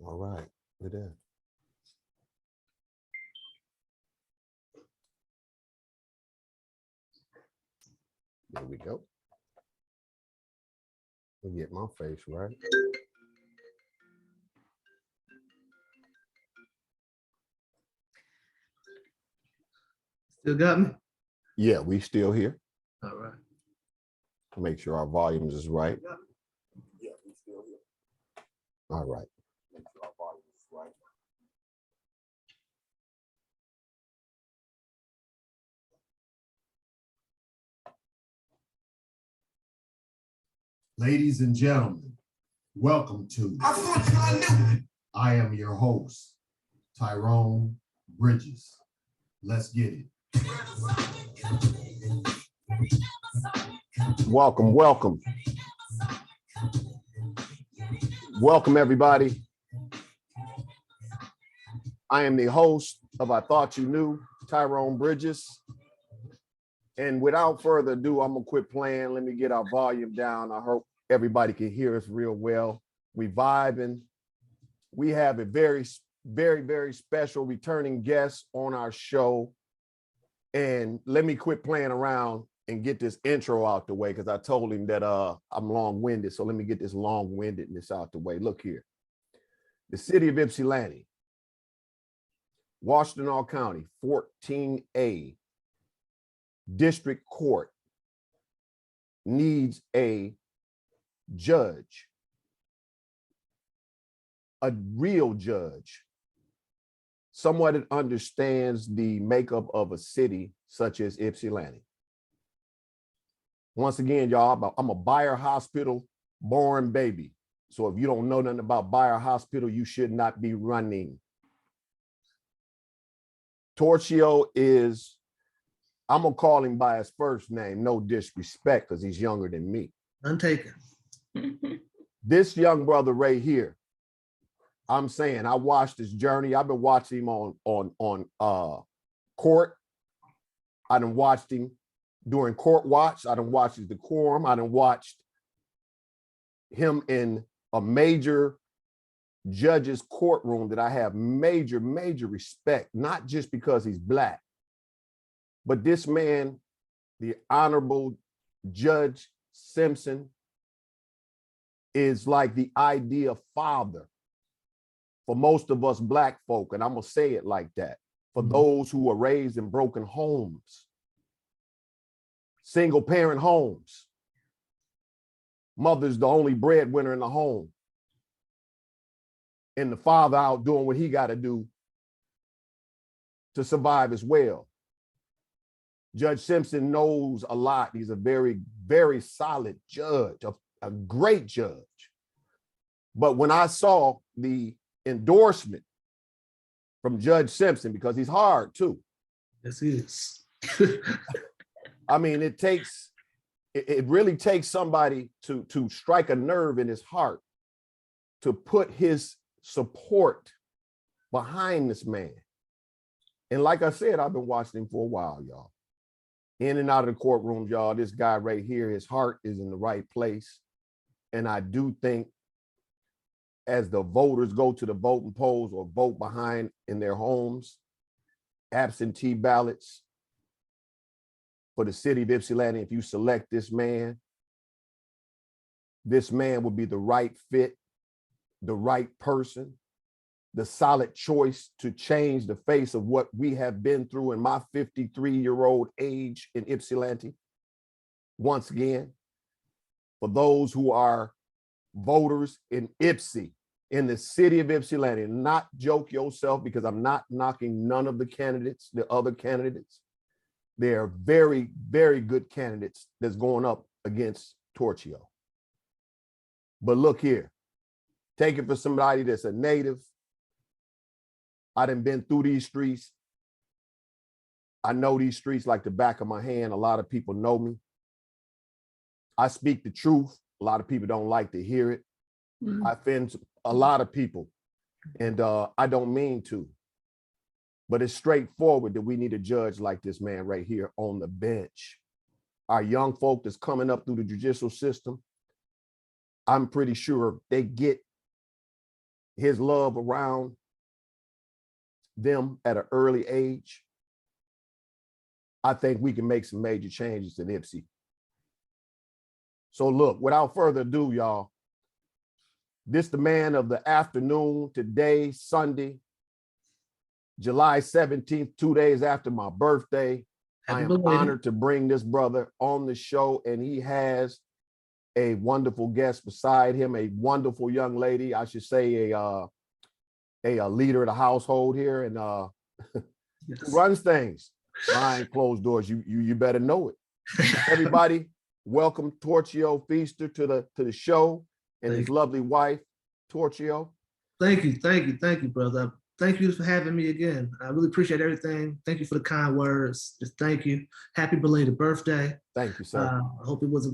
All right, we're there. There we go. Let me get my face right. Still got me? Yeah, we still here. All right. Make sure our volumes is right. Yeah, we still here. All right. Make sure our volume is right. Ladies and gentlemen, welcome to I am your host, Tyrone Bridges. Let's get it. Welcome, welcome. Welcome, everybody. I am the host of I Thought You Knew, Tyrone Bridges. And without further ado, I'm gonna quit playing. Let me get our volume down. I hope everybody can hear us real well. We vibing. We have a very, very, very special returning guest on our show. And let me quit playing around and get this intro out the way, because I told him that I'm long-winded. So let me get this long-windedness out the way. Look here. The city of Ypsilanti, Washtenaw County, 14A, District Court needs a judge, a real judge, someone that understands the makeup of a city such as Ypsilanti. Once again, y'all, I'm a Bayer Hospital born baby. So if you don't know nothing about Bayer Hospital, you should not be running. Torchio is, I'm gonna call him by his first name, no disrespect, because he's younger than me. Untaken. This young brother right here, I'm saying, I watched his journey. I've been watching him on court. I done watched him during court watch. I done watched his decorum. I done watched him in a major judge's courtroom that I have major, major respect, not just because he's Black, but this man, the Honorable Judge Simpson, is like the ideal father for most of us Black folk. And I'm gonna say it like that. For those who were raised in broken homes, single parent homes, mother's the only breadwinner in the home, and the father out doing what he got to do to survive as well. Judge Simpson knows a lot. He's a very, very solid judge, a great judge. But when I saw the endorsement from Judge Simpson, because he's hard too. Yes, he is. I mean, it really takes somebody to strike a nerve in his heart to put his support behind this man. And like I said, I've been watching him for a while, y'all. In and out of the courtrooms, y'all, this guy right here, his heart is in the right place. And I do think as the voters go to the voting polls or vote behind in their homes, absentee ballots for the city of Ypsilanti, if you select this man will be the right fit, the right person, the solid choice to change the face of what we have been through in my 53-year-old age in Ypsilanti. Once again, for those who are voters in Ypsi, in the city of Ypsilanti, not joke yourself, because I'm not knocking none of the candidates, the other candidates. They are very, very good candidates that's going up against Torchio. But look here, take it for somebody that's a native. I done been through these streets. I know these streets like the back of my hand. A lot of people know me. I speak the truth. A lot of people don't like to hear it. I offend a lot of people, and I don't mean to. But it's straightforward that we need a judge like this man right here on the bench. Our young folk that's coming up through the judicial system, I'm pretty sure they get his love around them at an early age, I think we can make some major changes in Ypsi. So look, without further ado, y'all, this the man of the afternoon today, Sunday, July 17th, 2 days after my birthday. I am honored to bring this brother on the show, and he has a wonderful guest beside him, a wonderful young lady, I should say a leader of the household here, and Yes. who runs things behind closed doors. You better know it. Everybody, welcome Torchio Feaster to the show, and his lovely wife, Torchio. Thank you, brother. Thank you for having me again. I really appreciate everything. Thank you for the kind words. Just thank you. Happy belated birthday. Thank you, sir. I hope it was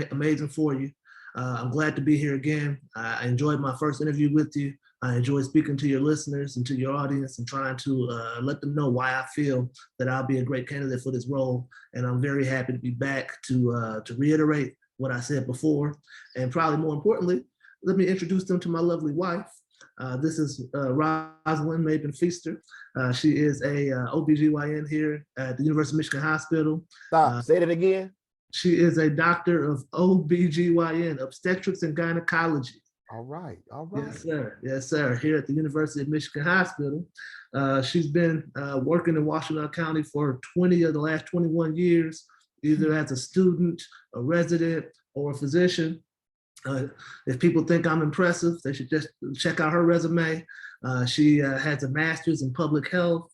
amazing for you. I'm glad to be here again. I enjoyed my first interview with you. I enjoyed speaking to your listeners and to your audience and trying to let them know why I feel that I'll be a great candidate for this role. And I'm very happy to be back to reiterate what I said before. And probably more importantly, let me introduce them to my lovely wife. This is Rosalind Mabin Feaster. She is a OBGYN here at the University of Michigan Hospital. Stop, say that again. She is a doctor of OBGYN, obstetrics and gynecology. All right. Yes, sir. Yes, sir. Here at the University of Michigan Hospital. She's been working in Washtenaw County for 20 of the last 21 years, either as a student, a resident, or a physician. If people think I'm impressive, they should just check out her resume. She has a master's in public health.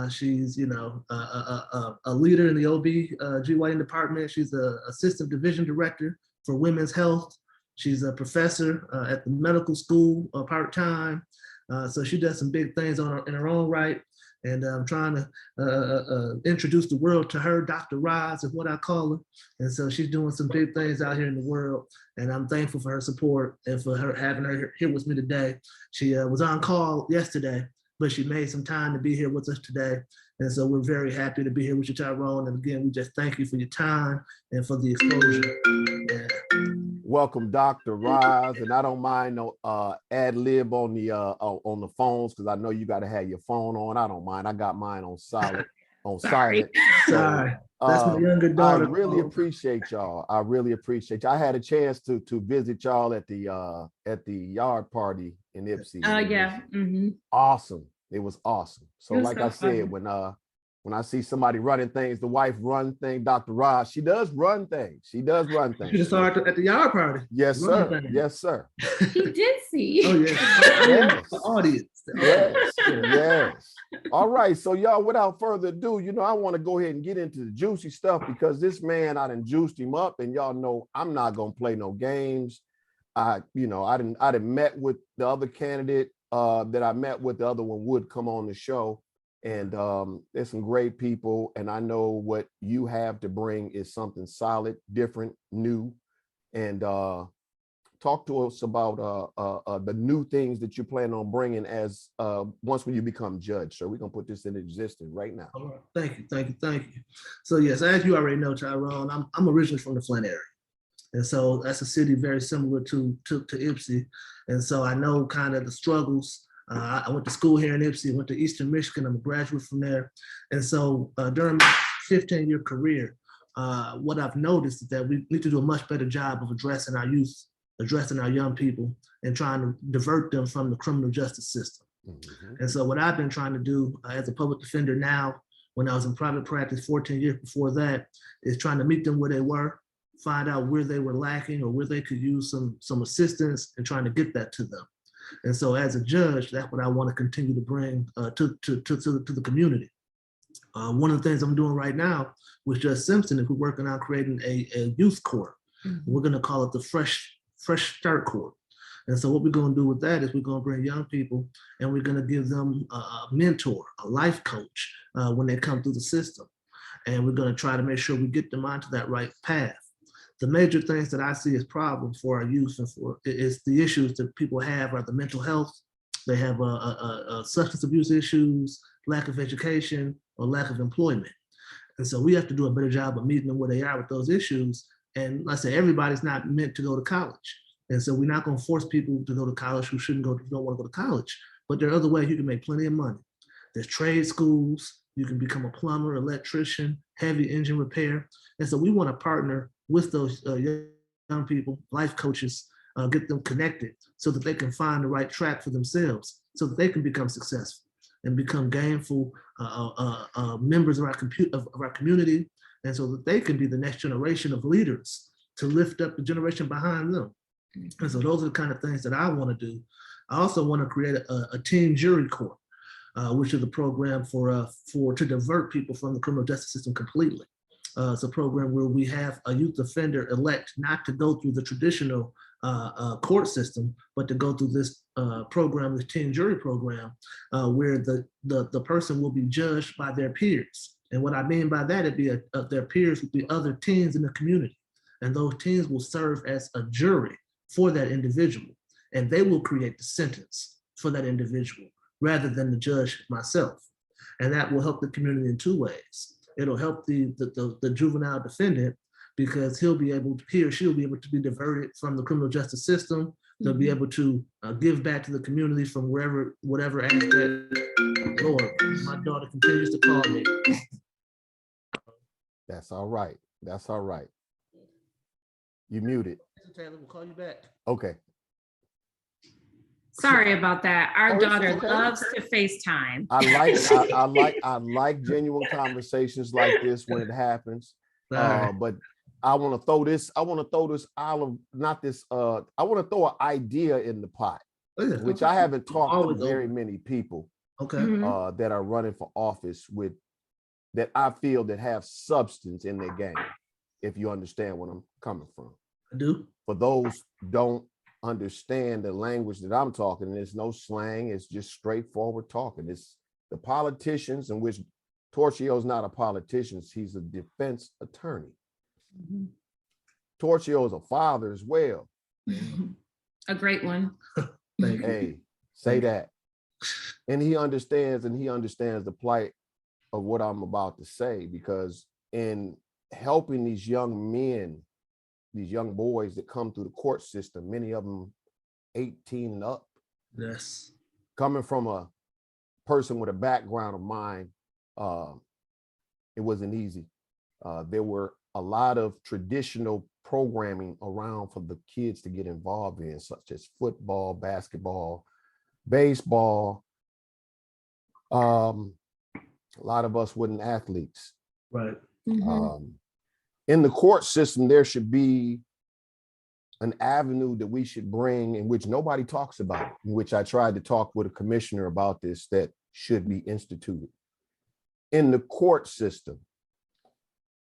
She's, a leader in the OB/GYN department. She's an assistant division director for women's health. She's a professor at the medical school part-time. So she does some big things in her own right. And I'm trying to introduce the world to her. Dr. Roz is what I call her. And so she's doing some big things out here in the world. And I'm thankful for her support and for her having her here with me today. She was on call yesterday, but she made some time to be here with us today. And so we're very happy to be here with you, Tyrone. And again, we just thank you for your time and for the exposure. Yeah. Welcome, Dr. Roz, and I don't mind no ad lib on the phones, because I know you got to have your phone on. I don't mind. I got mine on silent. Sorry, that's my younger daughter. I really appreciate y'all. I really appreciate y'all. I had a chance to visit y'all at the yard party in Ypsi. Oh yeah. Mm-hmm. Awesome. It was awesome. So like I said, fun. when I see somebody running things, the wife run things, Dr. Roz, she does run things. She does run things. You just saw her at the yard party. Yes, sir. Yes, sir. He did see. Oh, yeah. Yes. The audience. Yes, yes. All right. So y'all, without further ado, I want to go ahead and get into the juicy stuff, because this man, I done juiced him up, and y'all know I'm not gonna play no games. I done met with the other candidate that I met with. The other one would come on the show. And there's some great people, and I know what you have to bring is something solid, different, new. And talk to us about the new things that you plan on bringing as once when you become judge. So we're gonna put this in existence right now. All right. Thank you. So yes, as you already know, Tyrone, I'm originally from the Flint area. And so that's a city very similar to Ypsi. And so I know kind of the struggles. I went to school here in Ypsi, went to Eastern Michigan. I'm a graduate from there. And so during my 15-year career, what I've noticed is that we need to do a much better job of addressing our youth, addressing our young people, and trying to divert them from the criminal justice system. Mm-hmm. And so what I've been trying to do as a public defender now, when I was in private practice 14 years before that, is trying to meet them where they were, find out where they were lacking or where they could use some assistance, and trying to get that to them. And so as a judge, that's what I want to continue to bring to the community. One of the things I'm doing right now with Judge Simpson is we're working on creating a youth court. Mm-hmm. We're going to call it the Fresh Start Court. And so what we're going to do with that is we're going to bring young people, and we're going to give them a mentor, a life coach when they come through the system. And we're going to try to make sure we get them onto that right path. The major things that I see as problems for our youth and is the issues that people have are the mental health. They have substance abuse issues, lack of education, or lack of employment. And so we have to do a better job of meeting them where they are with those issues. And let's say everybody's not meant to go to college. And so we're not going to force people to go to college who don't want to go to college. But there are other ways you can make plenty of money. There's trade schools. You can become a plumber, electrician, heavy engine repair. And so we want to partner with those young people, life coaches, get them connected so that they can find the right track for themselves, so that they can become successful and become gainful members of our community, and so that they can be the next generation of leaders to lift up the generation behind them. And so those are the kind of things that I want to do. I also want to create a teen jury court, which is a program to divert people from the criminal justice system completely. It's a program where we have a youth offender elect not to go through the traditional court system, but to go through this program, the teen jury program, where the person will be judged by their peers. And what I mean by that, their peers would be other teens in the community. And those teens will serve as a jury for that individual. And they will create the sentence for that individual rather than the judge myself. And that will help the community in two ways. It'll help the juvenile defendant, because he or she'll be able to be diverted from the criminal justice system. They'll be able to give back to the community from whatever aspect. Lord, my daughter continues to call me. That's all right. That's all right. You muted. Taylor, we'll call you back. Okay. Sorry about that. Our Oh, it's daughter okay. loves to FaceTime. I like genuine conversations like this when it happens. But I want to throw this olive, not this. I want to throw an idea in the pot, which I haven't talked to very many people that are running for office that I feel that have substance in their game. If you understand where I'm coming from. I do. For those who don't understand the language that I'm talking, and there's no slang, it's just straightforward talking. It's the politicians, in which Torchio's not a politician, he's a defense attorney. Torchio is a father as well. A great one. Hey, say that. And he understands the plight of what I'm about to say, because in helping these young men, these young boys that come through the court system, many of them 18 and up. Yes. Coming from a person with a background of mine, it wasn't easy. There were a lot of traditional programming around for the kids to get involved in, such as football, basketball, baseball. A lot of us weren't athletes. Right. In the court system, there should be an avenue that we should bring in which nobody talks about, in which I tried to talk with a commissioner about this, that should be instituted. In the court system,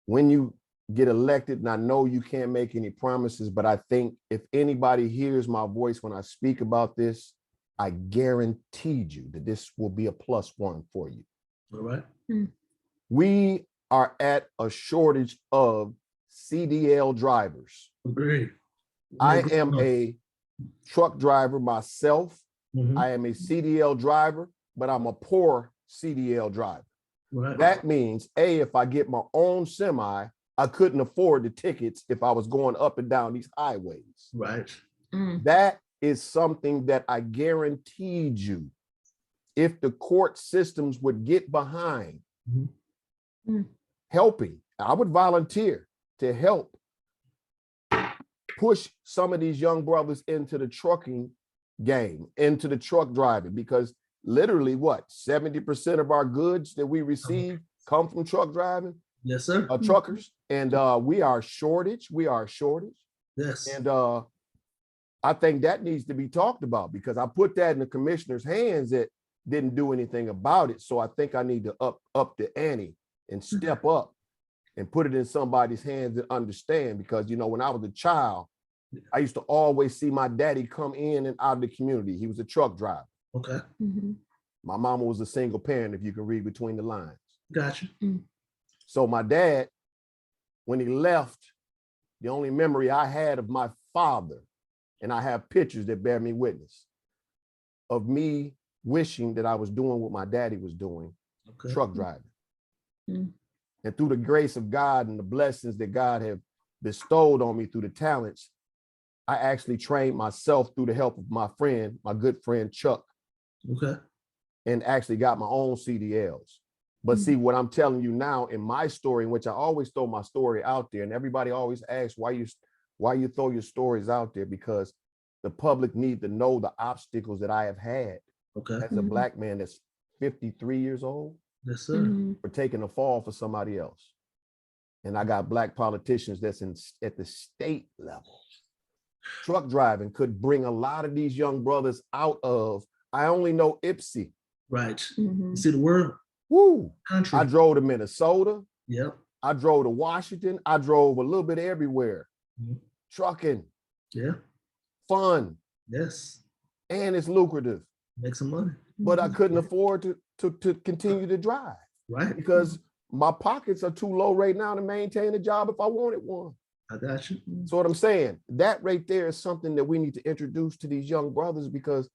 when you get elected, and I know you can't make any promises, but I think if anybody hears my voice when I speak about this, I guaranteed you that this will be a +1 for you. All right. We are at a shortage of CDL drivers. Agreed. I am a truck driver myself. I am a CDL driver, but I'm a poor CDL driver. Right. That means, if I get my own semi, I couldn't afford the tickets if I was going up and down these highways. Right. That is something that I guaranteed you, if the court systems would get behind helping, I would volunteer to help push some of these young brothers into the trucking game, into the truck driving, because literally 70% of our goods that we receive come from truck driving. Yes, sir. Truckers. And we are a shortage. Yes. And I think that needs to be talked about, because I put that in the commissioner's hands that didn't do anything about it. So I think I need to up the ante and step up and put it in somebody's hands that understand. Because, when I was a child, I used to always see my daddy come in and out of the community. He was a truck driver. Okay. My mama was a single parent, if you can read between the lines. Gotcha. So my dad, when he left, the only memory I had of my father, and I have pictures that bear me witness, of me wishing that I was doing what my daddy was doing, truck driving. And through the grace of God and the blessings that God have bestowed on me through the talents, I actually trained myself through the help of my friend, my good friend Chuck, Okay. and actually got my own CDLs. But see, what I'm telling you now in my story, in which I always throw my story out there, and everybody always asks why you throw your stories out there, because the public need to know the obstacles that I have had Okay. as a Black man that's 53 years old Yes, sir. Mhm. for taking a fall for somebody else. And I got Black politicians that's at the state level. Truck driving could bring a lot of these young brothers out of, I only know Ipsy. Right. Mhm. You see the world, Woo! country. I drove to Minnesota. Yep. I drove to Washington. I drove a little bit everywhere. Mhm. Trucking, Yeah. fun, Yes. and it's lucrative. Make some money. But I Mhm. couldn't afford to continue to drive Right. because my pockets are too low right now to maintain a job if I wanted one. I got you. So what I'm saying, that right there is something that we need to introduce to these young brothers, because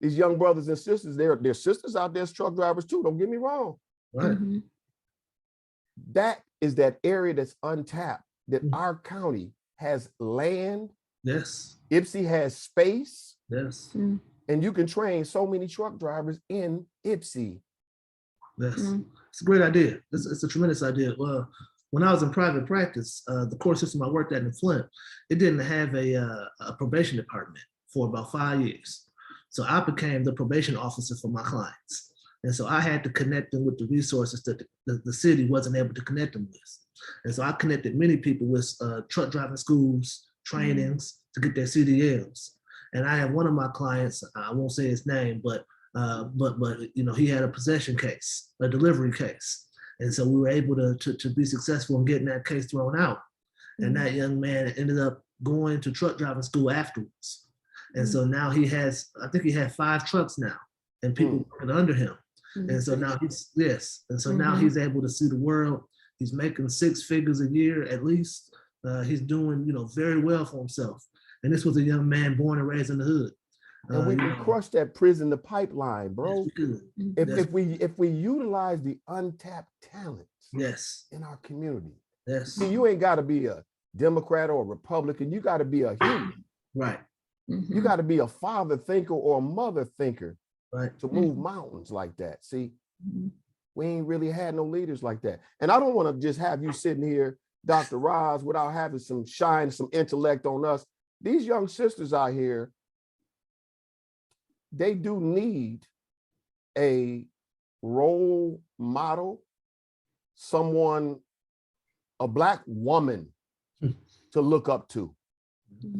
these young brothers and sisters, their sisters out there as truck drivers too, don't get me wrong. Right. Mhm. That is that area that's untapped, that Mhm. our county has land, Yes. Ipsy has space, Yes. Mhm. and you can train so many truck drivers in Ipsy. Yes. Mhm. It's a great idea. It's a tremendous idea. Well, when I was in private practice, the court system I worked at in Flint, it didn't have a probation department for about 5 years. So I became the probation officer for my clients. And so I had to connect them with the resources that the city wasn't able to connect them with. And so I connected many people with truck driving schools, trainings to get their CDLs. And I have one of my clients, I won't say his name, but you know, he had a possession case, a delivery case. And so we were able to be successful in getting that case thrown out. And that young man ended up going to truck driving school afterwards. And so now he has, I think he had 5 trucks now and people working under him. And so now now he's able to see the world. He's making 6 figures a year at least. He's doing, you know, very well for himself. And this was a young man born and raised in the hood. And we can crush that prison, the pipeline, bro. Yes, we could. If we utilize the untapped talents Yes. in our community. Yes. See, you ain't got to be a Democrat or a Republican. You got to be a human. Right. You got to be a father thinker or a mother thinker Right. to move mountains like that. See, we ain't really had no leaders like that. And I don't want to just have you sitting here, Dr. Roz, without having some shine, some intellect on us. These young sisters out here, they do need a role model, someone, a Black woman to look up to.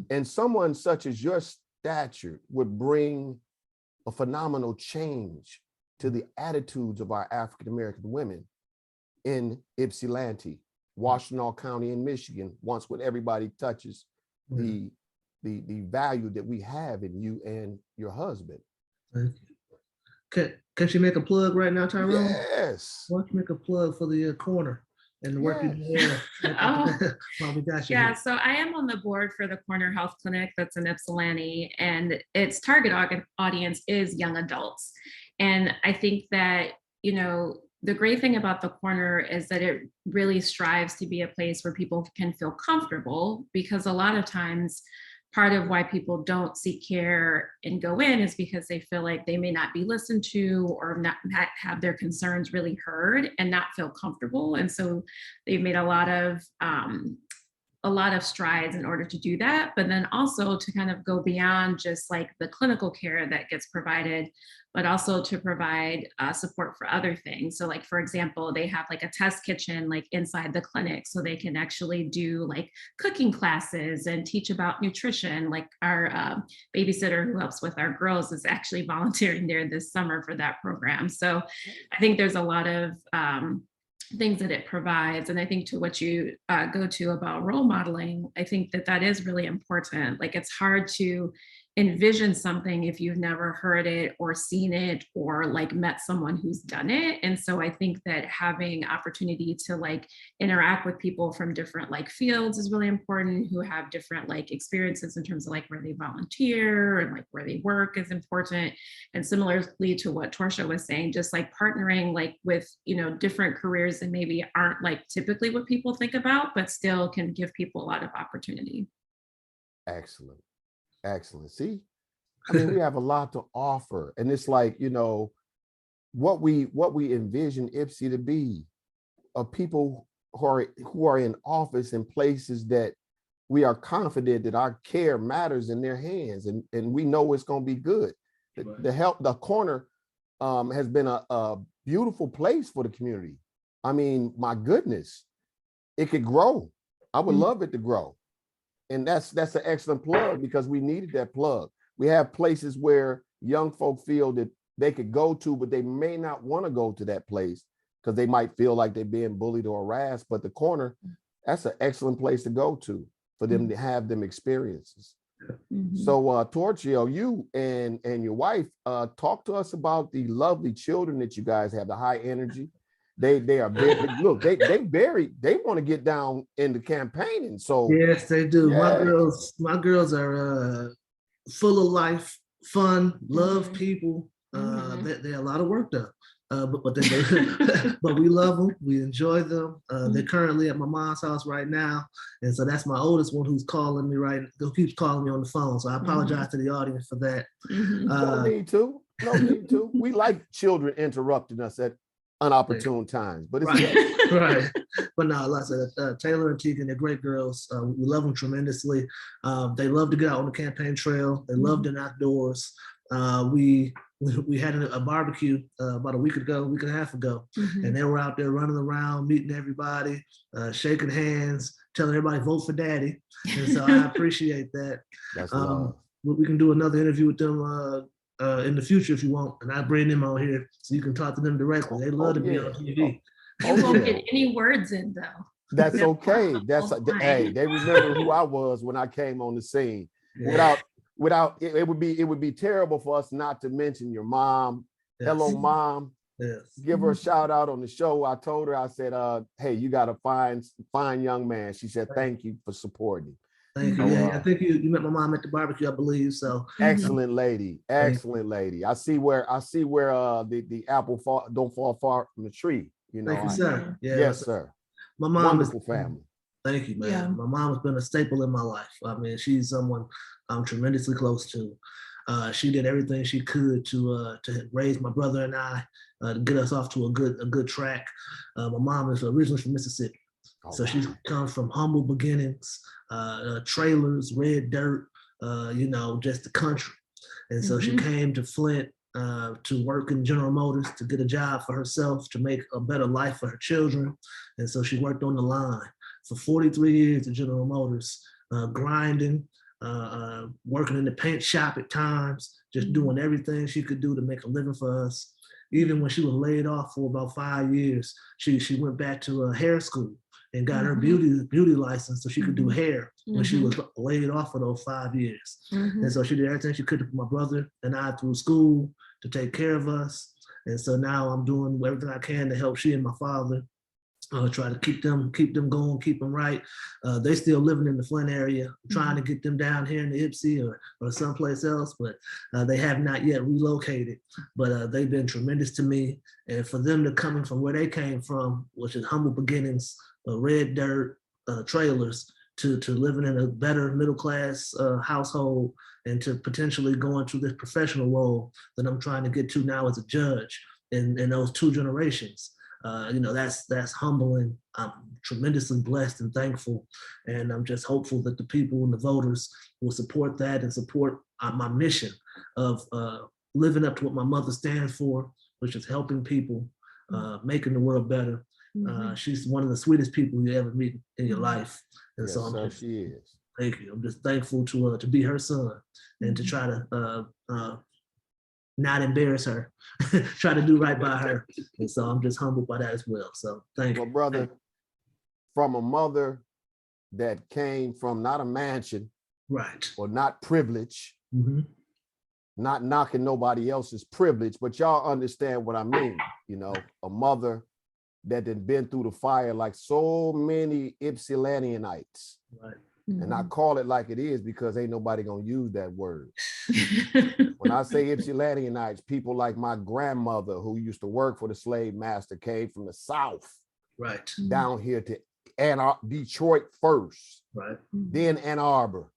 And someone such as your stature would bring a phenomenal change to the attitudes of our African-American women in Ypsilanti, Washtenaw County in Michigan, once when everybody touches the value that we have in you and your husband. Thank you. Can she make a plug right now, Tyrone? Yes. Why don't you make a plug for the corner and the work you do there? While we got you Yeah, here. so I am on the board for the Corner Health Clinic that's in Ypsilanti, and its target audience is young adults. And I think that, you know, the great thing about the Corner is that it really strives to be a place where people can feel comfortable, because a lot of times part of why people don't seek care and go in is because they feel like they may not be listened to or not have their concerns really heard and not feel comfortable. And so they've made a lot of strides in order to do that, but then also to kind of go beyond just like the clinical care that gets provided, but also to provide support for other things. So like, for example, they have like a test kitchen like inside the clinic, so they can actually do like cooking classes and teach about nutrition. Like our babysitter who helps with our girls is actually volunteering there this summer for that program. So I think there's a lot of things that it provides. And I think to what you go to about role modeling, I think that that is really important. Like it's hard to envision something if you've never heard it or seen it or like met someone who's done it. And so I think that having opportunity to like interact with people from different like fields is really important, who have different like experiences in terms of like where they volunteer and like where they work is important. And similarly to what Torchio was saying, just like partnering like with, you know, different careers that maybe aren't like typically what people think about, but still can give people a lot of opportunity. Excellent. Excellent. See, I mean, we have a lot to offer, and it's like, you know, what we envision Ipsy to be, of people who are in office in places that we are confident that our care matters in their hands, and we know it's going to be good. The corner has been a beautiful place for the community. I mean, my goodness, it could grow. I would love it to grow. And that's an excellent plug, because we needed that plug. We have places where young folk feel that they could go to, but they may not want to go to that place because they might feel like they're being bullied or harassed. But the corner, that's an excellent place to go to for them to have them experiences. So Torchio, you and your wife, talk to us about the lovely children that you guys have, the high energy. They are very, look, they want to get down into campaigning. So yes, they do. yeah. My girls are full of life, fun, love people. They're a lot of work though. But but we love them. We enjoy them. They're currently at my mom's house right now, and so that's my oldest one who's calling me who keeps calling me on the phone. So I apologize to the audience for that. No need to. No need to. We like children interrupting us at unopportune times, but it's right. Right. But no, like I said, Taylor and Tegan, they're great girls. We love them tremendously. They love to get out on the campaign trail. They love the outdoors. We had a barbecue about a week and a half ago, and they were out there running around, meeting everybody, shaking hands, telling everybody vote for daddy. And so I appreciate that. That's love. We can do another interview with them in the future if you want, and I bring them on here so you can talk to them directly. They love to be on TV. You won't get any words in though. That's okay. That's hey, they remember who I was when I came on the scene. Yeah. Without it would be terrible for us not to mention your mom. Yes. Hello, mom. Yes. Give her a shout out on the show. I told her, I said, hey, you got a fine young man. She said, thank you for supporting. Thank you. Yeah, I think you met my mom at the barbecue, I believe. So excellent lady. Excellent lady. I see where the apple don't fall far from the tree. You know. Thank you, sir. Yeah, yes, sir. My mom wonderful family. Thank you, man. Yeah. My mom has been a staple in my life. I mean, she's someone I'm tremendously close to. She did everything she could to raise my brother and I, to get us off to a good track. My mom is originally from Mississippi, so she comes from humble beginnings, trailers, red dirt, just the country. And so she came to Flint to work in General Motors, to get a job for herself, to make a better life for her children. And so she worked on the line for 43 years at General Motors, grinding, working in the paint shop at times, just doing everything she could do to make a living for us. Even when she was laid off for about 5 years, she went back to hair school and got her beauty license so she could do hair when she was laid off for those 5 years. And so she did everything she could to put my brother and I through school, to take care of us. And so now I'm doing everything I can to help she and my father, try to keep them going, keep them right. They still living in the Flint area. I'm trying to get them down here in the Ipsy or someplace else, but they have not yet relocated. But they've been tremendous to me. And for them to coming from where they came from, which is humble beginnings, red dirt, trailers, to living in a better middle class household, and to potentially go into this professional role that I'm trying to get to now as a judge in those 2 generations. That's humbling. I'm tremendously blessed and thankful. And I'm just hopeful that the people and the voters will support that and support my mission of living up to what my mother stands for, which is helping people, making the world better. She's one of the sweetest people you ever meet in your life. And yes, so she is. Thank you. I'm just thankful to be her son and to try to not embarrass her, try to do right by her. And so I'm just humbled by that as well. So thank you. Well, brother, from a mother that came from not a mansion, right, or not privilege, not knocking nobody else's privilege, but y'all understand what I mean. A mother that had been through the fire like so many Ypsilantianites. Right. And I call it like it is because ain't nobody gonna use that word. When I say Ypsilantianites, people like my grandmother, who used to work for the slave master, came from the South, right, down here to Detroit first, right, then Ann Arbor,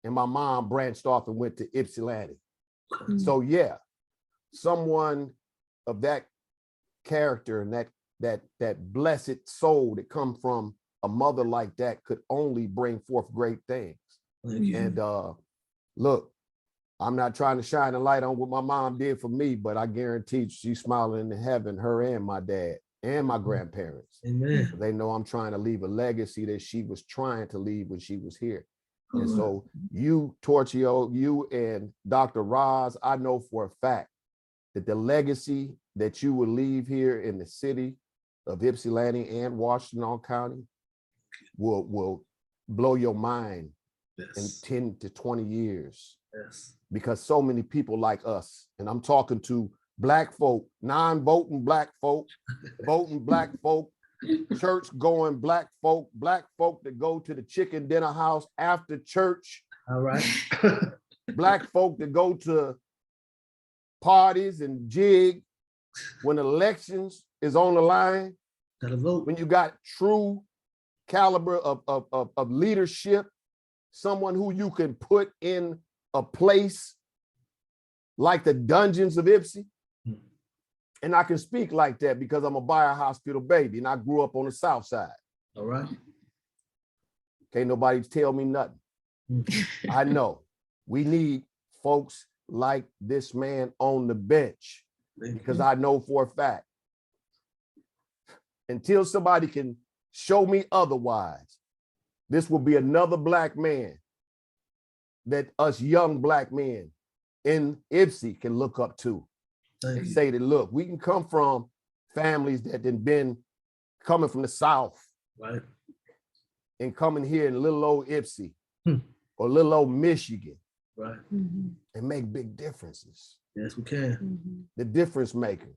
and my mom branched off and went to Ypsilanti. Mm. So yeah, someone of that character and that blessed soul that come from a mother like that could only bring forth great things. Thank you. And look, I'm not trying to shine a light on what my mom did for me, but I guarantee she's smiling in heaven, her and my dad and my grandparents. Amen. They know I'm trying to leave a legacy that she was trying to leave when she was here. And so you, Torchio, you and Dr. Roz, I know for a fact that the legacy that you will leave here in the city of Ypsilanti and Washtenaw County will blow your mind in Yes. 10 to 20 years. Yes. Because so many people like us, and I'm talking to Black folk, non-voting Black folk, voting Black folk, church going Black folk that go to the chicken dinner house after church, All right. Black folk that go to parties and jig when elections is on the line, Gotta vote. when you got true caliber of leadership, someone who you can put in a place like the dungeons of Ipsy. And I can speak like that because I'm a Bayer Hospital baby and I grew up on the South Side. All right. Can't nobody tell me nothing. I know we need folks like this man on the bench because I know for a fact, until somebody can show me otherwise, this will be another Black man that us young Black men in Ipsy can look up to Thank and you. say that, look, we can come from families that have been coming from the South Right. and coming here in little old Ipsy Hmm. or little old Michigan Right. Mhm. and make big differences. Yes, we can. Mhm. The difference makers,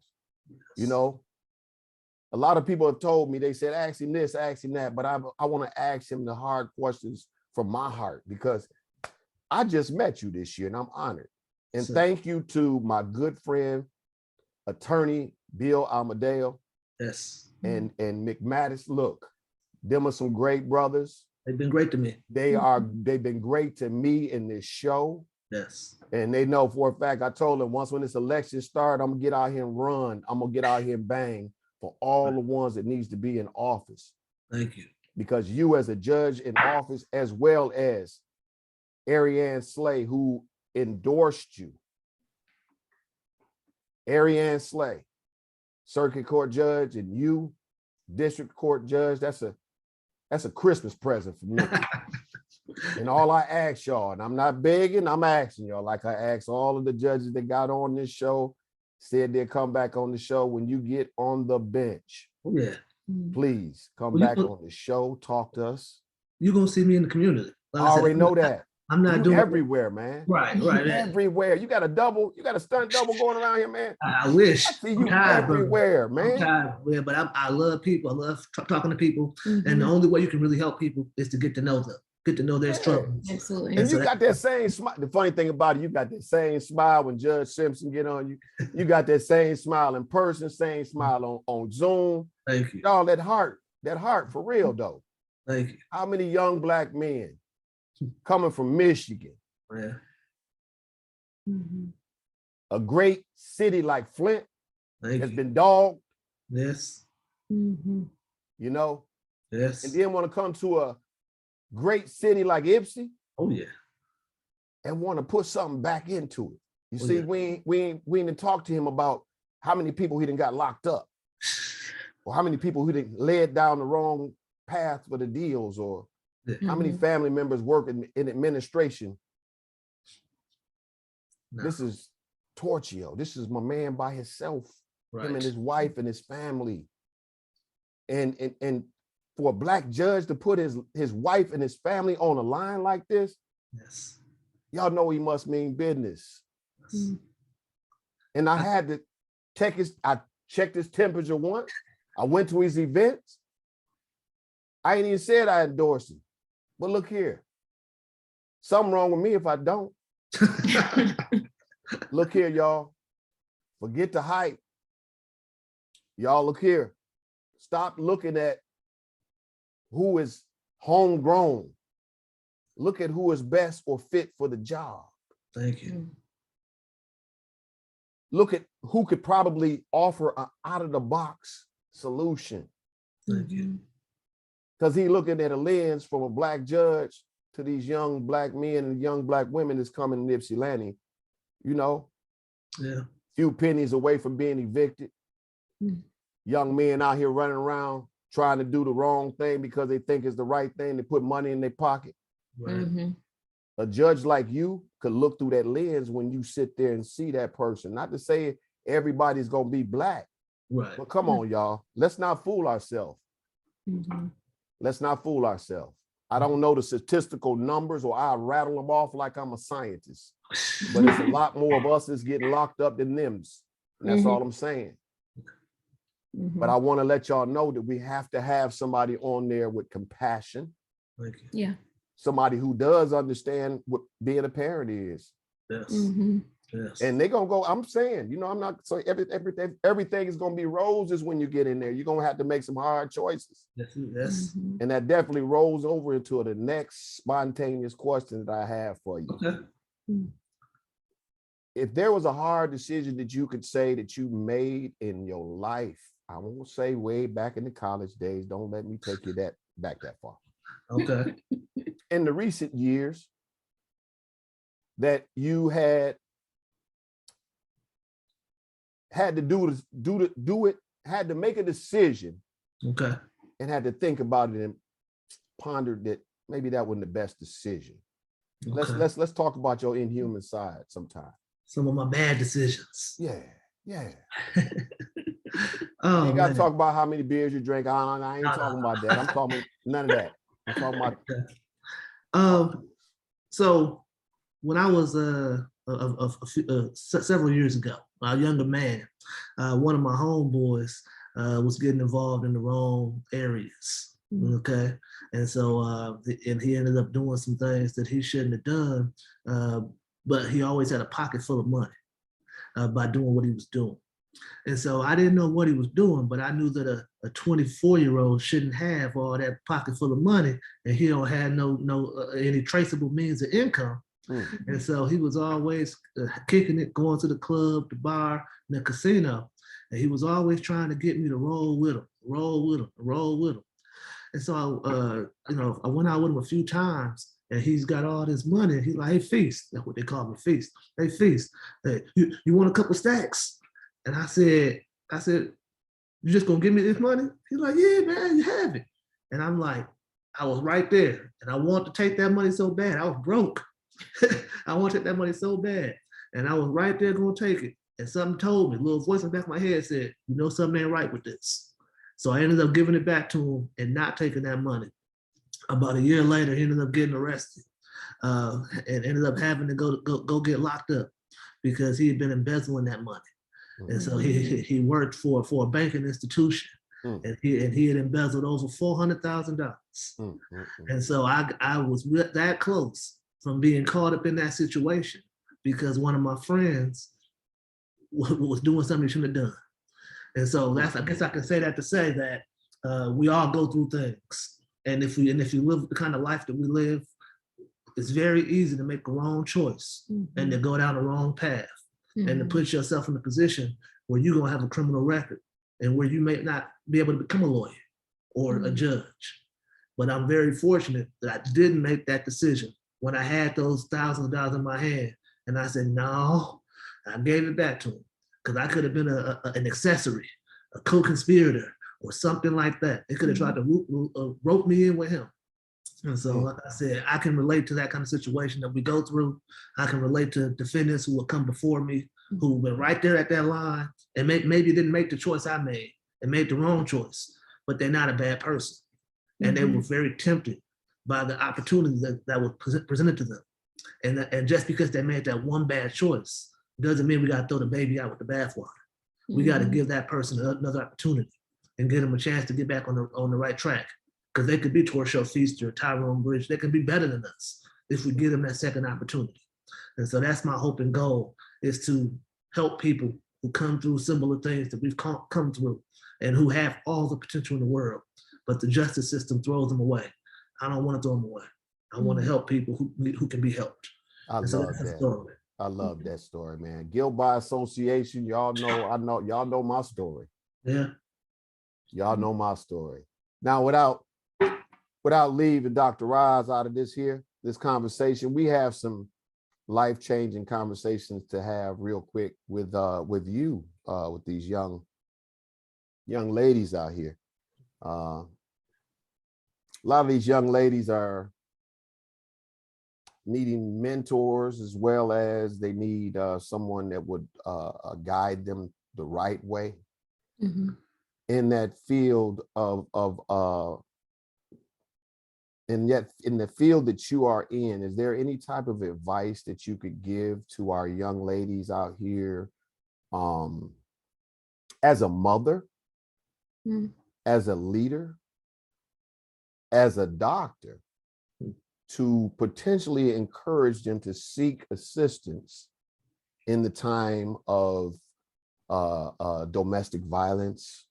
you know. A lot of people have told me, they said, ask him this, ask him that, but I want to ask him the hard questions from my heart because I just met you this year and I'm honored. And Sir. thank you to my good friend, attorney Bill Amadeo Yes. and McManus. Look, them are some great brothers. They've been great to me. They've been great to me in this show. Yes. And they know for a fact, I told them once when this election started, I'm gonna get out here and run. I'm gonna get out here and bang for all the ones that needs to be in office. Thank you. Because you as a judge in office, as well as Ariane Slay, who endorsed you. Ariane Slay, circuit court judge, and you, district court judge, that's a Christmas present for me. And all I ask y'all, and I'm not begging, I'm asking y'all, like I asked all of the judges that got on this show, said they'll come back on the show when you get on the bench. Oh, yeah. Mhm. Please come Well, you back know- on the show, talk to us. You're going to see me in the community. Like I said, already know that. I'm not You doing everywhere, man. Right, right. Everywhere. You got a stunt double going around here, man. I wish. I see I'm you tired, brother. everywhere, I'm man. tired, yeah, but I love people. I love talking to people. Mhm. And the only way you can really help people is to get to know them, get to know their Yeah. struggles. Absolutely. And so you got that same smile. The funny thing about it, you got that same smile when Judge Simpson get on you. You got that same smile in person, same smile on Zoom. Thank you. Y'all, that heart for real though. Thank you. How many young Black men coming from Michigan, Yeah. Mhm. a great city like Flint Thank has you. been dogged, Yes. Mhm. you know, Yes. and then want to come to a great city like Ipsy Oh, yeah. and want to put something back into it. You Oh, see, yeah. we ain't even talked to him about how many people he done got locked up, or how many people he done led down the wrong path for the deals, or how many Mhm. family members work in administration. No. This is Torchio. This is my man by himself, him and Right. his wife and his family. And for a Black judge to put his wife and his family on a line like this, Yes. y'all know he must mean business. Yes. Mhm. And I had to I checked his temperature once. I went to his events. I ain't even said I endorsed him. But look here. Something wrong with me if I don't. Look here, y'all. Forget the hype. Y'all, look here. Stop looking at who is homegrown. Look at who is best or fit for the job. Thank you. Look at who could probably offer an out-of-the-box solution. Thank you. Because he looking at a lens from a Black judge to these young Black men and young Black women that's coming to Ypsilanti, you know, Yeah. few pennies away from being evicted. Young men out here running around trying to do the wrong thing because they think it's the right thing to put money in their pocket. Right. A judge like you could look through that lens when you sit there and see that person. Not to say everybody's gonna be Black, Right. but come on, y'all. Let's not fool ourselves. Let's not fool ourselves. I don't know the statistical numbers, or I rattle them off like I'm a scientist, but it's a lot more of us that's getting locked up than them's. And that's all I'm saying. But I want to let y'all know that we have to have somebody on there with compassion. Thank you. Yeah. Somebody who does understand what being a parent is. Yes. Yes. And they're gonna go, I'm saying, you know, I'm not so everything is gonna be roses when you get in there. You're gonna have to make some hard choices. Yes. And that definitely rolls over into the next spontaneous question that I have for you. Okay. If there was a hard decision that you could say that you made in your life, I won't say way back in the college days, don't let me take you back that far. Okay. In the recent years that you had to do it, had to make a decision Okay. and had to think about it and pondered that maybe that wasn't the best decision. Okay. Let's talk about your inhuman side sometime. Some of my bad decisions. Yeah. Oh, You ain't got to man. talk about how many beers you drink. I ain't talking about that. I'm talking none of that. I'm talking about. So when I was several years ago, a younger man, one of my homeboys was getting involved in the wrong areas. Okay, and so and he ended up doing some things that he shouldn't have done, but he always had a pocket full of money by doing what he was doing. And so I didn't know what he was doing, but I knew that a 24-year-old shouldn't have all that pocket full of money, and he don't have no any traceable means of income. And so he was always kicking it, going to the club, the bar, and the casino, and he was always trying to get me to roll with him. And so I went out with him a few times, and he's got all this money. And he's like, "Hey, Feast," that's what they call me, Feast. "Hey, Feast, hey, you want a couple stacks?" And I said, "You just gonna give me this money?" He's like, "Yeah, man, you have it." And I'm like, I was right there, and I wanted to take that money so bad. I was broke. I wanted to take that money so bad, and I was right there gonna take it. And something told me, a little voice in the back of my head said, "You know, something ain't right with this." So I ended up giving it back to him and not taking that money. About a year later, he ended up getting arrested and ended up having to go get locked up because he had been embezzling that money. And so he worked for a banking institution, and he had embezzled over $400,000. And so I was that close from being caught up in that situation because one of my friends was doing something he shouldn't have done. And so I guess I can say that to say that we all go through things, and if you live the kind of life that we live, it's very easy to make the wrong choice and to go down the wrong path. And to put yourself in a position where you're gonna have a criminal record and where you may not be able to become a lawyer or a judge. But I'm very fortunate that I didn't make that decision when I had those thousands of dollars in my hand. And I said, no, I gave it back to him because I could have been an accessory, a co-conspirator or something like that. They could have tried to rope me in with him. And so, like I said, I can relate to that kind of situation that we go through. I can relate to defendants who will come before me, who were right there at that line and maybe didn't make the choice I made and made the wrong choice, but they're not a bad person. And they were very tempted by the opportunities that were presented to them. And just because they made that one bad choice doesn't mean we got to throw the baby out with the bathwater. We got to give that person another opportunity and give them a chance to get back on the right track. Because they could be Torchio Feaster, Tyrone Bridges. They could be better than us if we give them that second opportunity. And so that's my hope and goal, is to help people who come through similar things that we've come through and who have all the potential in the world, but the justice system throws them away. I don't want to throw them away. I want to help people who can be helped. I And so love that's the that. story. I love that story, man. Guild by association, y'all know, y'all know my story. Yeah. Y'all know my story. Now, without leaving Dr. Roz out of this conversation, we have some life-changing conversations to have real quick with you, with these young ladies out here. A lot of these young ladies are needing mentors, as well as they need someone that would guide them the right way in that field and yet in the field that you are in. Is there any type of advice that you could give to our young ladies out here, as a mother, as a leader, as a doctor, to potentially encourage them to seek assistance in the time of domestic violence,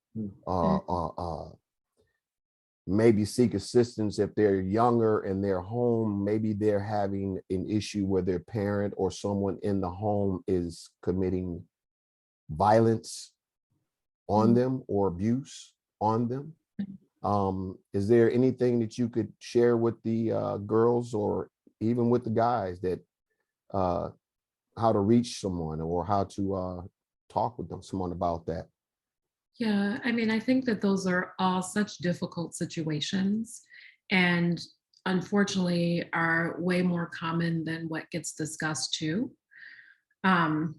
maybe seek assistance if they're younger and they're home, maybe they're having an issue where their parent or someone in the home is committing violence on them or abuse on them. Is there anything that you could share with the girls or even with the guys that how to reach someone or how to talk with someone about that? Yeah, I mean, I think that those are all such difficult situations, and unfortunately are way more common than what gets discussed too. I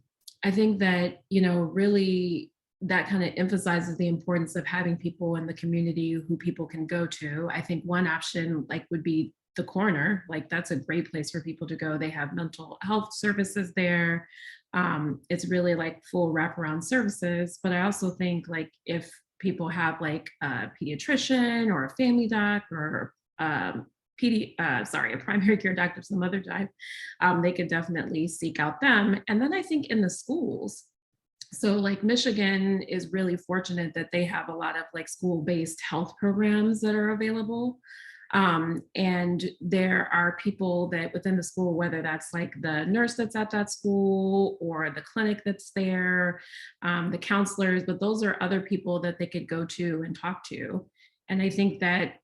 think that, really that kind of emphasizes the importance of having people in the community who people can go to. I think one option would be the coroner. That's a great place for people to go. They have mental health services there. It's really full wraparound services. But I also think if people have a pediatrician or a family doc or a primary care doctor if the mother died, they could definitely seek out them. And then I think in the schools, so Michigan is really fortunate that they have a lot of school-based health programs that are available. And there are people that within the school, whether that's the nurse that's at that school or the clinic that's there, the counselors, but those are other people that they could go to and talk to. And I think that,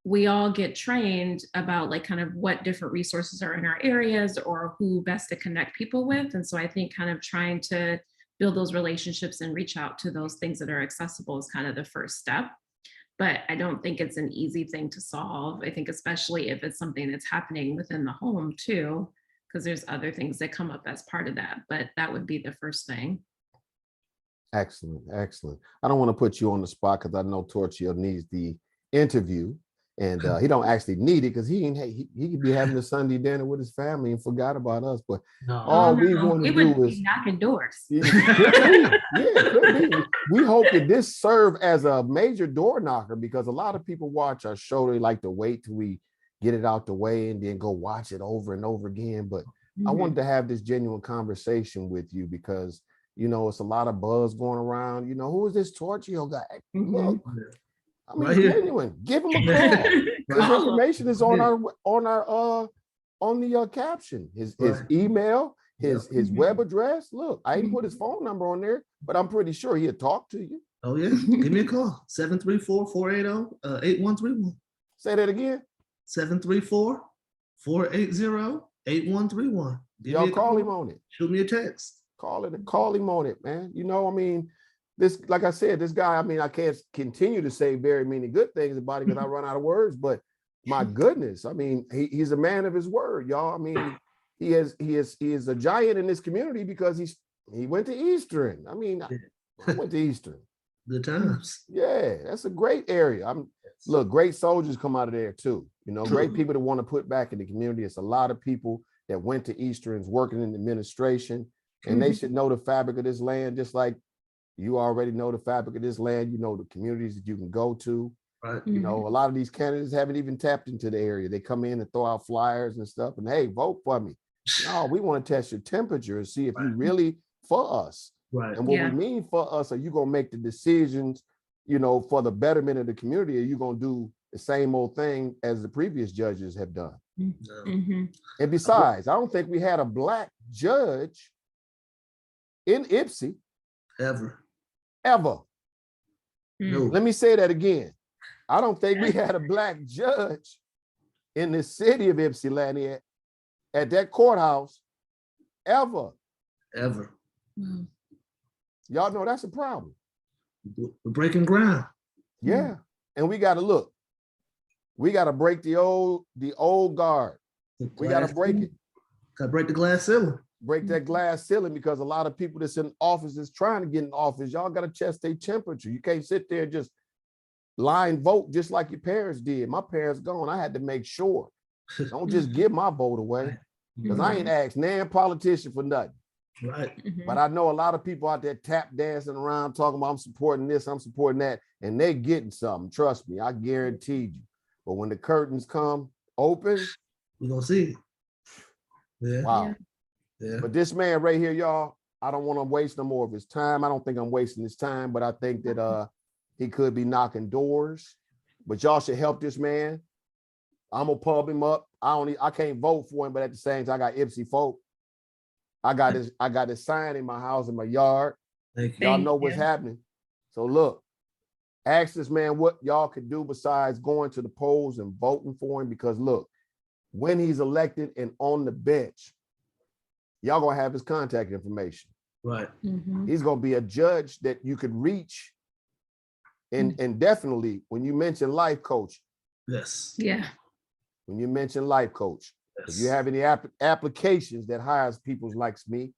we all get trained about kind of what different resources are in our areas or who best to connect people with. And so I think kind of trying to build those relationships and reach out to those things that are accessible is kind of the first step. But I don't think it's an easy thing to solve. I think especially if it's something that's happening within the home too, because there's other things that come up as part of that. But that would be the first thing. Excellent, excellent. I don't want to put you on the spot because I know Torchio needs the interview. And he don't actually need it because he could be having a Sunday dinner with his family and forgot about us. But all we want to do is knocking doors. Could be. We hope that this serve as a major door knocker because a lot of people watch our show. They like to wait till we get it out the way and then go watch it over and over again. But I wanted to have this genuine conversation with you because, it's a lot of buzz going around. Who is this Torchio guy? Look. I mean, Right genuine. Give him a call. This information is on the caption. His email, his web address. Look, I didn't put his phone number on there, but I'm pretty sure he'll talk to you. Oh yeah, give me a call. 734-480-8131. Say that again. 734-480-8131. Y'all call him on it. Shoot me a text. Call him on it, man. This, like I said, this guy, I can't continue to say very many good things about it because I run out of words, but my goodness, he's a man of his word, y'all. He is a giant in this community because he went to Eastern. I went to Eastern. Good times. Yeah, that's a great area. Look, great soldiers come out of there too. Great people that want to put back in the community. It's a lot of people that went to Eastern's working in administration, and they should know the fabric of this land just like you already know the fabric of this land, the communities that you can go to. Right. A lot of these candidates haven't even tapped into the area. They come in and throw out flyers and stuff and, hey, vote for me. No, we want to test your temperature and see if you really for us. Right. And what we mean for us, are you going to make the decisions, for the betterment of the community? Or are you going to do the same old thing as the previous judges have done. No. Mhm. And besides, I don't think we had a Black judge in Ypsi Ever. ever. No. Let me say that again. I don't think we had a Black judge in the city of Ypsilanti at that courthouse ever. Ever. Wow. Y'all know that's a problem. We're breaking ground. Yeah. And we got to look. We got to break the old guard. We got to break it. Got to break the glass ceiling. Break that glass ceiling, because a lot of people that's in office is trying to get in office. Y'all got to test their temperature. You can't sit there and just line vote just like your parents did. My parents gone. I had to make sure. Don't just give my vote away, because I ain't asked nan politician for nothing. Right. Mhm. But I know a lot of people out there tap dancing around talking about I'm supporting this, I'm supporting that, and they getting something. Trust me, I guarantee you. But when the curtains come open, We're gonna see. Yeah. wow. Yeah. But this man right here, y'all, I don't want to waste no more of his time. I don't think I'm wasting his time, but I think that he could be knocking doors. But y'all should help this man. I'm gonna pub him up. I can't vote for him, but at the same time, I got Ypsi folk. I got his sign in my house, in my yard. Thank you. Y'all Thank know what's you. happening. So look, ask this man what y'all could do besides going to the polls and voting for him, because look, when he's elected and on the bench, y'all gonna have his contact information. Right. Mhm. He's gonna be a judge that you could reach. And definitely when you mention life coach, Yes. Yeah. when you mention life coach, if you Yes. have any applications that hires people like me,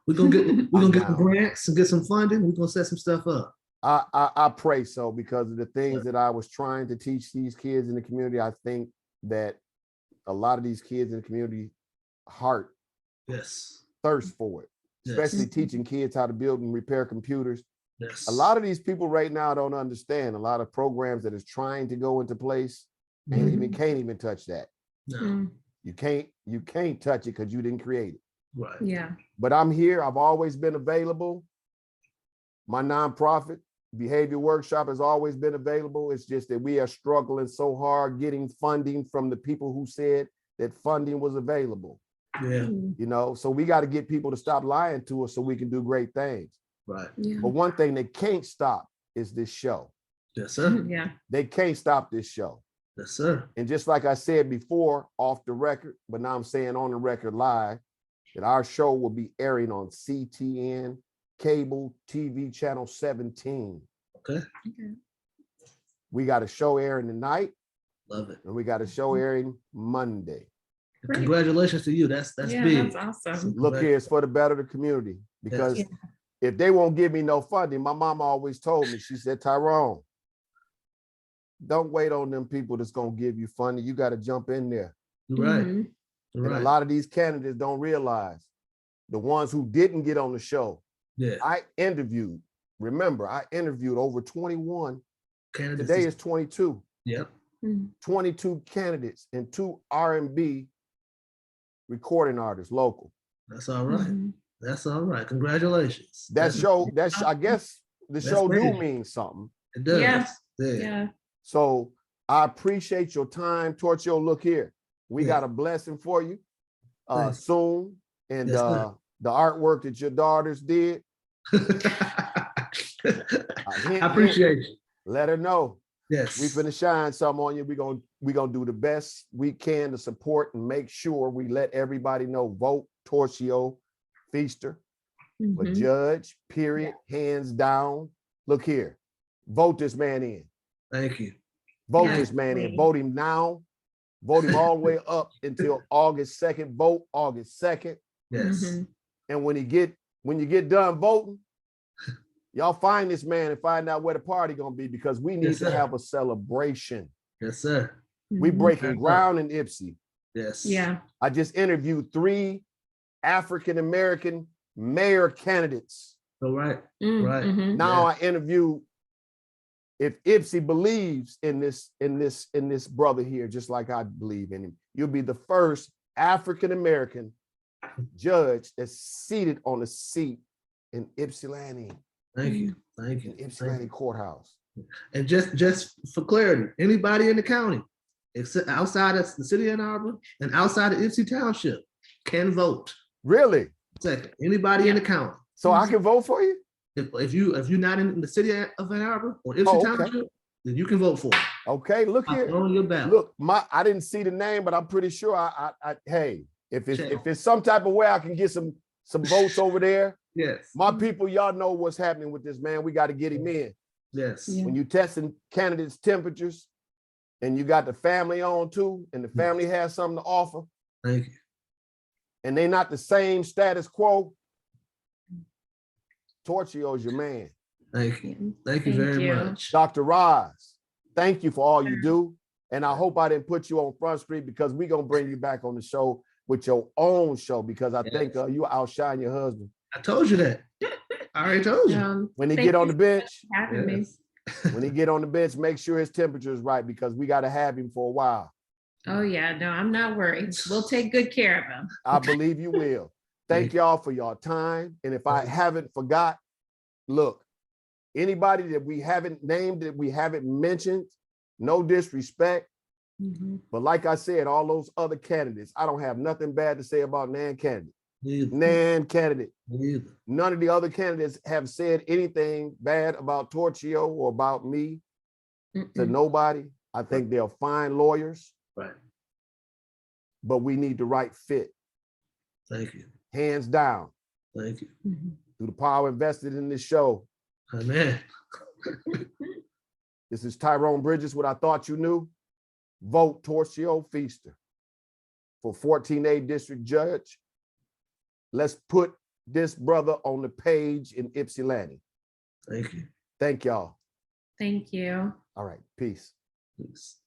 We're gonna get some down. grants and get some funding. We're gonna set some stuff up. I pray so, because of the things that I was trying to teach these kids in the community. I think that a lot of these kids in the community heart Yes. thirst for it, Yes. especially teaching kids how to build and repair computers. Yes. A lot of these people right now don't understand a lot of programs that is trying to go into place and Mhm. can't even touch that. No. Mm. You can't touch it because you didn't create it. Right. Yeah. But I'm here. I've always been available. My nonprofit behavior workshop has always been available. It's just that we are struggling so hard getting funding from the people who said that funding was available. Yeah. Mm. You know, so we got to get people to stop lying to us so we can do great things. Right. Yeah. But one thing they can't stop is this show. Yes, sir. Yeah. They can't stop this show. Yes, sir. And just like I said before, off the record, but now I'm saying on the record live, that our show will be airing on CTN cable TV channel 17. Okay. Okay. We got a show airing tonight, Love it. and we got a show airing Monday. Great. Congratulations to you. That's Yeah, big. that's awesome. Look here, it's for the better of the community, because Yeah. if they won't give me no funding, my mama always told me, she said, Tyrone, don't wait on them people that's going to give you funding. You got to jump in there. You're right. Mhm. You're And right. a lot of these candidates don't realize, the ones who didn't get on the show, Yeah. I interviewed over 21. Candidates. Today is 22. Yep. Mm. 22 candidates and 2 R&B recording artists, local. That's all right. Mhm. That's all right. Congratulations. That show, I guess the That's show do great. mean something. It does. Yeah. Yeah. Yeah. So I appreciate your time, Torchio. Look here, we Yeah. got a blessing for you Thanks. soon, and Yes, sir. the artwork that your daughters did. I appreciate you. Let her know Yes. we finna shine some on you. We gonna do the best we can to support and make sure we let everybody know. Vote Torchio Feaster for Mhm. judge. Period. Hands down. Look here, vote this man in. Thank you. Vote Yeah, this man in. please. Vote him now. Vote him all the way up until August 2nd. Vote August 2nd. Yes. Mhm. And when you get done voting, y'all find this man and find out where the party gonna be, because we need Yes, to sir. have a celebration. Yes, sir. We Mhm. breaking That's ground in Ypsi. Yes. Yeah. I just interviewed 3 African-American mayor candidates. All right. Mm, Right. mhm. Now I interview, if Ypsi believes in this brother here, just like I believe in him, you'll be the first African-American judge that's seated on a seat in Ypsilanti, Thank you. Thank in you. Thank Ypsilanti you. courthouse. And just for clarity, anybody in the county, except outside of the city of Ann Arbor and outside of Ypsi Township, can vote. Really? Second, anybody in the county. So I can vote for you? If you're not in the city of Ann Arbor or Ypsi Oh, okay. Township, then you can vote for it. Okay, look By here. throwing your ballot. Look, I didn't see the name, but I'm pretty sure hey, if it's some type of way I can get some votes over there, Yes. my people, y'all know what's happening with this man. We got to get him in. Yes. Yeah. When you testing candidates' temperatures and you got the family on too, and the family has something to offer, Thank you. and they not the same status quo, Torchio's your man. Thank you. Thank you very much. Dr. Roz, thank you for all you do. And I hope I didn't put you on Front Street, because we're going to bring you back on the show with your own show, because I think you outshine your husband. I told you that. I already told you. When he get on the bench, Having me. when he get on the bench, make sure his temperature is right, because we got to have him for a while. Oh yeah, no, I'm not worried. We'll take good care of him. I believe you will. Thank y'all for your time. And if I haven't forgot, look, anybody that we haven't named, that we haven't mentioned, no disrespect. But like I said, all those other candidates, I don't have nothing bad to say about Nan candidate. Nan candidate. None of the other candidates have said anything bad about Torchio or about me to nobody. I think they're fine lawyers. Right. But we need the right fit. Thank you. Hands down. Thank you. Through the power invested in this show. Amen. This is Tyrone Bridges, what I thought you knew. Vote Torchio Feaster for 14A district judge. Let's put this brother on the page in Ypsilanti. Thank you. Thank y'all. Thank you. All right, peace. Peace.